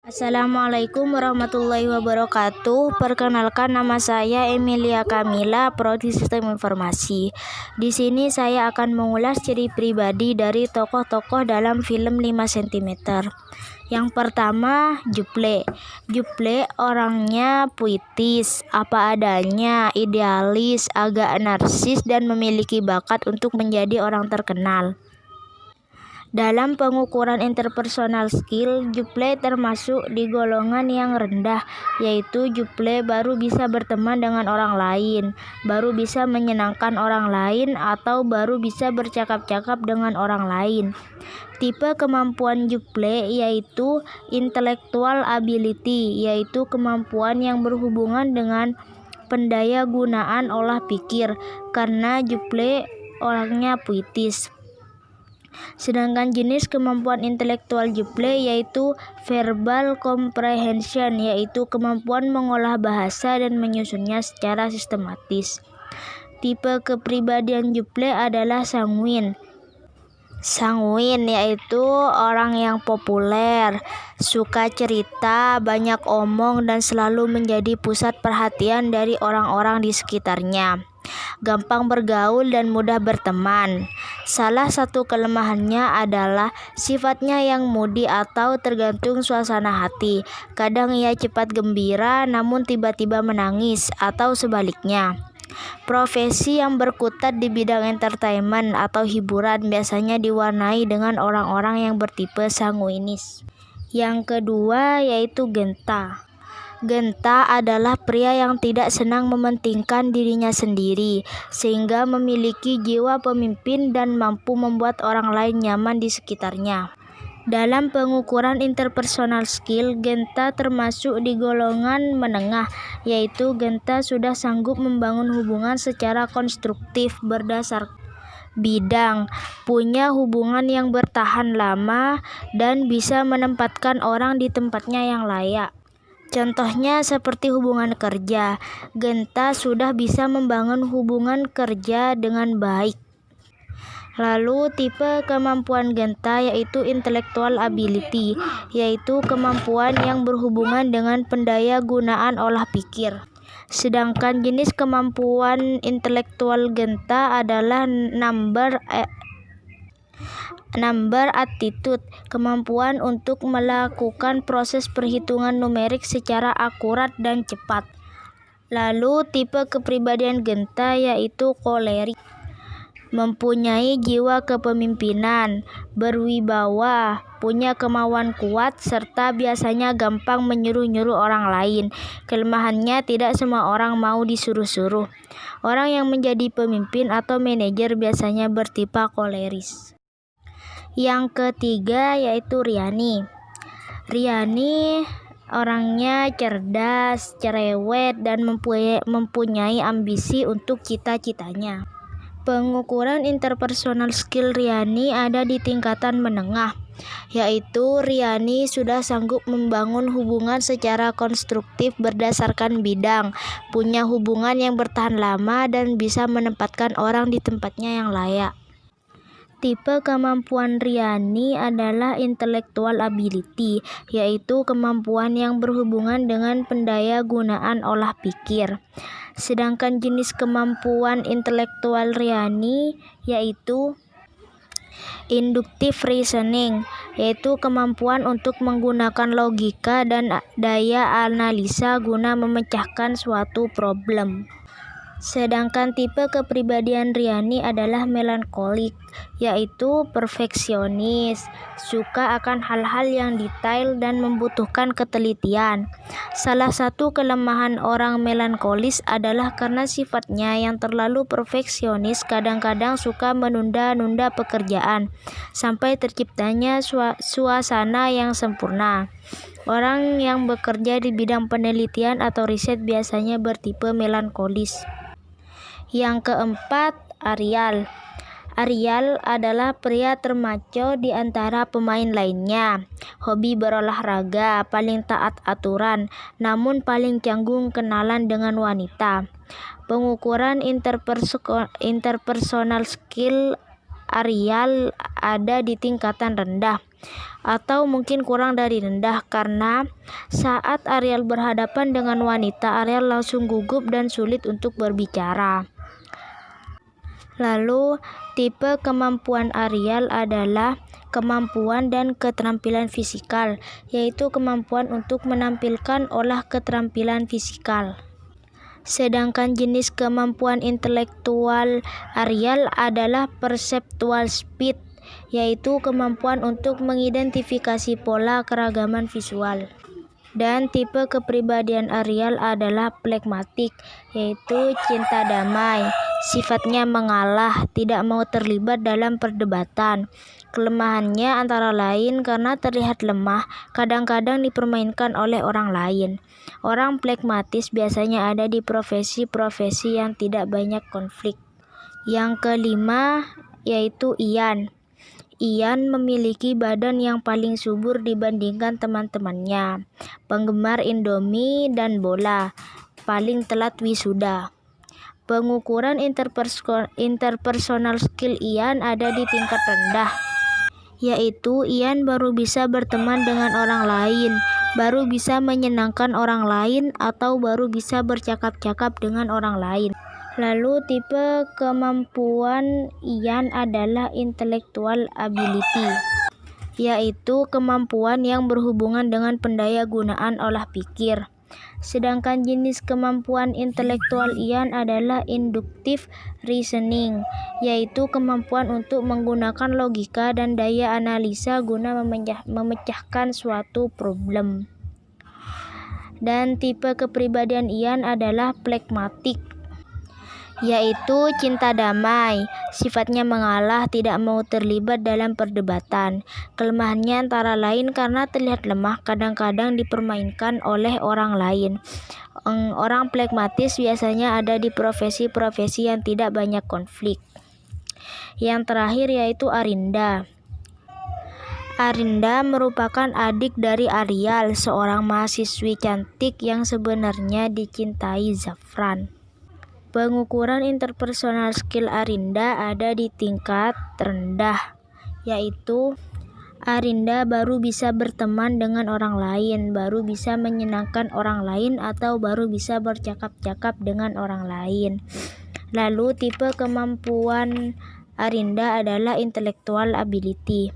Assalamualaikum warahmatullahi wabarakatuh. Perkenalkan, nama saya Emilia Kamila, Prodi Sistem Informasi. Di sini saya akan mengulas ciri pribadi dari tokoh-tokoh dalam film 5 cm. Yang pertama, Juple. Juple orangnya puitis, apa adanya, idealis, agak narsis, dan memiliki bakat untuk menjadi orang terkenal. Dalam pengukuran interpersonal skill, Juple termasuk di golongan yang rendah, yaitu Juple baru bisa berteman dengan orang lain, baru bisa menyenangkan orang lain, atau baru bisa bercakap-cakap dengan orang lain. Tipe kemampuan Juple yaitu intellectual ability, yaitu kemampuan yang berhubungan dengan pendaya gunaan olah pikir, karena Juple orangnya puitis. Sedangkan jenis kemampuan intelektual Juple yaitu verbal comprehension, yaitu kemampuan mengolah bahasa dan menyusunnya secara sistematis. Tipe kepribadian Juple adalah sanguin. Sanguin yaitu orang yang populer, suka cerita, banyak omong, dan selalu menjadi pusat perhatian dari orang-orang di sekitarnya. Gampang bergaul dan mudah berteman. Salah satu kelemahannya adalah sifatnya yang moody atau tergantung suasana hati. Kadang ia cepat gembira namun tiba-tiba menangis, atau sebaliknya. Profesi yang berkutat di bidang entertainment atau hiburan biasanya diwarnai dengan orang-orang yang bertipe sanguinis. Yang kedua yaitu Genta. Genta adalah pria yang tidak senang mementingkan dirinya sendiri, sehingga memiliki jiwa pemimpin dan mampu membuat orang lain nyaman di sekitarnya. Dalam pengukuran interpersonal skill, Genta termasuk di golongan menengah, yaitu Genta sudah sanggup membangun hubungan secara konstruktif berdasar bidang, punya hubungan yang bertahan lama, dan bisa menempatkan orang di tempatnya yang layak. Contohnya seperti hubungan kerja, Genta sudah bisa membangun hubungan kerja dengan baik. Lalu tipe kemampuan Genta yaitu intellectual ability, yaitu kemampuan yang berhubungan dengan pendaya gunaan olah pikir. Sedangkan jenis kemampuan intelektual Genta adalah number attitude, kemampuan untuk melakukan proses perhitungan numerik secara akurat dan cepat. Lalu tipe kepribadian Genta yaitu kolerik, mempunyai jiwa kepemimpinan, berwibawa, punya kemauan kuat, serta biasanya gampang menyuruh-nyuruh orang lain. Kelemahannya, tidak semua orang mau disuruh-suruh. Orang yang menjadi pemimpin atau manajer biasanya bertipe koleris. Yang ketiga yaitu Riani. Riani orangnya cerdas, cerewet, dan mempunyai ambisi untuk cita-citanya. Pengukuran interpersonal skill Riani ada di tingkatan menengah, yaitu Riani sudah sanggup membangun hubungan secara konstruktif berdasarkan bidang, punya hubungan yang bertahan lama, dan bisa menempatkan orang di tempatnya yang layak. Tipe kemampuan Riani adalah intellectual ability, yaitu kemampuan yang berhubungan dengan pendaya gunaan olah pikir. Sedangkan jenis kemampuan intelektual Riani yaitu inductive reasoning, yaitu kemampuan untuk menggunakan logika dan daya analisa guna memecahkan suatu problem. Sedangkan tipe kepribadian Riani adalah melankolik, yaitu perfeksionis, suka akan hal-hal yang detail dan membutuhkan ketelitian. Salah satu kelemahan orang melankolis adalah karena sifatnya yang terlalu perfeksionis, kadang-kadang suka menunda-nunda pekerjaan sampai terciptanya suasana yang sempurna. Orang yang bekerja di bidang penelitian atau riset biasanya bertipe melankolis. Yang keempat, Arial. Arial adalah pria termaco di antara pemain lainnya. Hobi berolahraga, paling taat aturan, namun paling canggung kenalan dengan wanita. Pengukuran interpersonal skill Arial ada di tingkatan rendah, atau mungkin kurang dari rendah, karena saat Ariel berhadapan dengan wanita, Ariel langsung gugup dan sulit untuk berbicara. Lalu, tipe kemampuan Ariel adalah kemampuan dan keterampilan fisikal, yaitu kemampuan untuk menampilkan olah keterampilan fisikal. Sedangkan jenis kemampuan intelektual Ariel adalah perceptual speed, yaitu kemampuan untuk mengidentifikasi pola keragaman visual. Dan tipe kepribadian Ariel adalah phlegmatik, yaitu cinta damai, sifatnya mengalah, tidak mau terlibat dalam perdebatan. Kelemahannya antara lain karena terlihat lemah, kadang-kadang dipermainkan oleh orang lain. Orang phlegmatis biasanya ada di profesi-profesi yang tidak banyak konflik. Yang kelima yaitu Ian. Ian memiliki badan yang paling subur dibandingkan teman-temannya. Penggemar Indomie dan bola, paling telat wisuda. Pengukuran interpersonal skill Ian ada di tingkat rendah, yaitu Ian baru bisa berteman dengan orang lain, baru bisa menyenangkan orang lain, atau baru bisa bercakap-cakap dengan orang lain. Lalu tipe kemampuan Ian adalah intellectual ability, yaitu kemampuan yang berhubungan dengan pendayagunaan olah pikir. Sedangkan jenis kemampuan intelektual Ian adalah inductive reasoning, yaitu kemampuan untuk menggunakan logika dan daya analisa guna memecahkan suatu problem. Dan tipe kepribadian Ian adalah phlegmatik, yaitu cinta damai, sifatnya mengalah, tidak mau terlibat dalam perdebatan. Kelemahannya antara lain karena terlihat lemah, kadang-kadang dipermainkan oleh orang lain. Orang phlegmatis biasanya ada di profesi-profesi yang tidak banyak konflik. Yang terakhir yaitu Arinda. Arinda merupakan adik dari Ariel, seorang mahasiswi cantik yang sebenarnya dicintai Zafran. Pengukuran interpersonal skill Arinda ada di tingkat rendah, yaitu Arinda baru bisa berteman dengan orang lain, baru bisa menyenangkan orang lain, atau baru bisa bercakap-cakap dengan orang lain. Lalu tipe kemampuan Arinda adalah intellectual ability,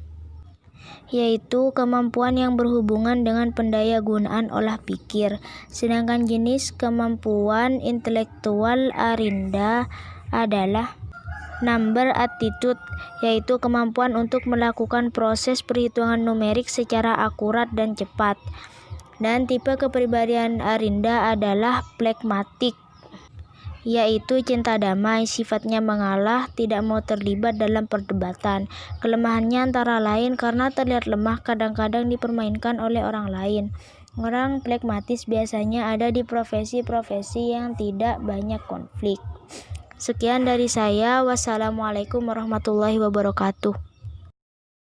yaitu kemampuan yang berhubungan dengan pendayagunaan olah pikir. Sedangkan jenis kemampuan intelektual Arinda adalah number aptitude, yaitu kemampuan untuk melakukan proses perhitungan numerik secara akurat dan cepat. Dan tipe kepribadian Arinda adalah phlegmatik, yaitu cinta damai, sifatnya mengalah, tidak mau terlibat dalam perdebatan. Kelemahannya antara lain karena terlihat lemah, kadang-kadang dipermainkan oleh orang lain. Orang phlegmatis biasanya ada di profesi-profesi yang tidak banyak konflik. Sekian dari saya. Wassalamualaikum warahmatullahi wabarakatuh.